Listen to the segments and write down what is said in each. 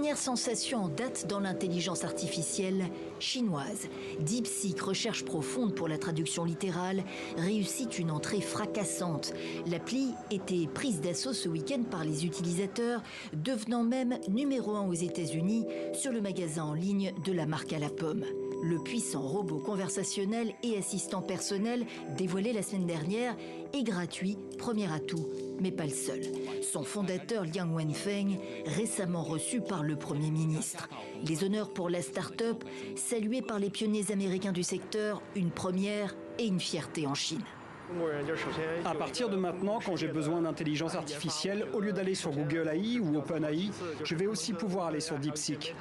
dernière sensation en date dans l'intelligence artificielle chinoise. DeepSeek, recherche profonde pour la traduction littérale, réussit une entrée fracassante. L'appli était prise d'assaut ce week-end par les utilisateurs, devenant même numéro 1 aux États-Unis sur le magasin en ligne de la marque à la pomme. Le puissant robot conversationnel et assistant personnel dévoilé la semaine dernière est gratuit, premier atout, mais pas le seul. Son fondateur Liang Wenfeng, récemment reçu par le Premier ministre. Les honneurs pour la start-up, saluée par les pionniers américains du secteur, une première et une fierté en Chine. À partir de maintenant, quand j'ai besoin d'intelligence artificielle, au lieu d'aller sur Google AI ou OpenAI, je vais aussi pouvoir aller sur DeepSeek.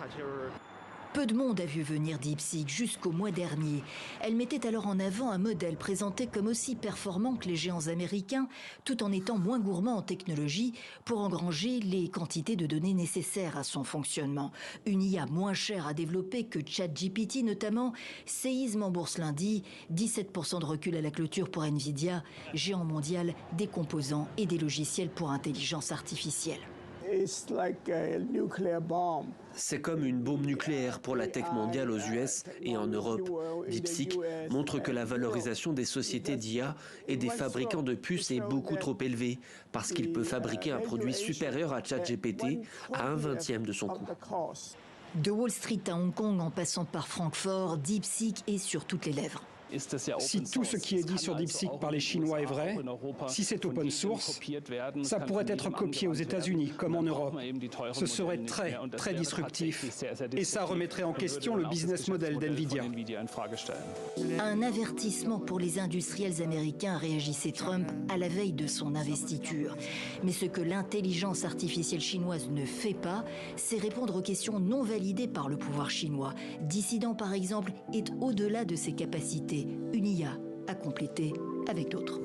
Peu de monde a vu venir DeepSeek jusqu'au mois dernier. Elle mettait alors en avant un modèle présenté comme aussi performant que les géants américains, tout en étant moins gourmand en technologie pour engranger les quantités de données nécessaires à son fonctionnement. Une IA moins chère à développer que ChatGPT notamment. Séisme en bourse lundi, 17% de recul à la clôture pour Nvidia, géant mondial des composants et des logiciels pour intelligence artificielle. C'est comme une bombe nucléaire pour la tech mondiale aux US et en Europe. DeepSeek montre que la valorisation des sociétés d'IA et des fabricants de puces est beaucoup trop élevée parce qu'il peut fabriquer un produit supérieur à ChatGPT à 1/20 de son coût. De Wall Street à Hong Kong en passant par Francfort, DeepSeek est sur toutes les lèvres. Si tout ce qui est dit sur DeepSeek par les Chinois est vrai, si c'est open source, ça pourrait être copié aux États-Unis comme en Europe. Ce serait très, très disruptif et ça remettrait en question le business model d'NVIDIA. Un avertissement pour les industriels américains, réagissait Trump à la veille de son investiture. Mais ce que l'intelligence artificielle chinoise ne fait pas, c'est répondre aux questions non validées par le pouvoir chinois. Dissident, par exemple, est au-delà de ses capacités. Une IA à compléter avec d'autres.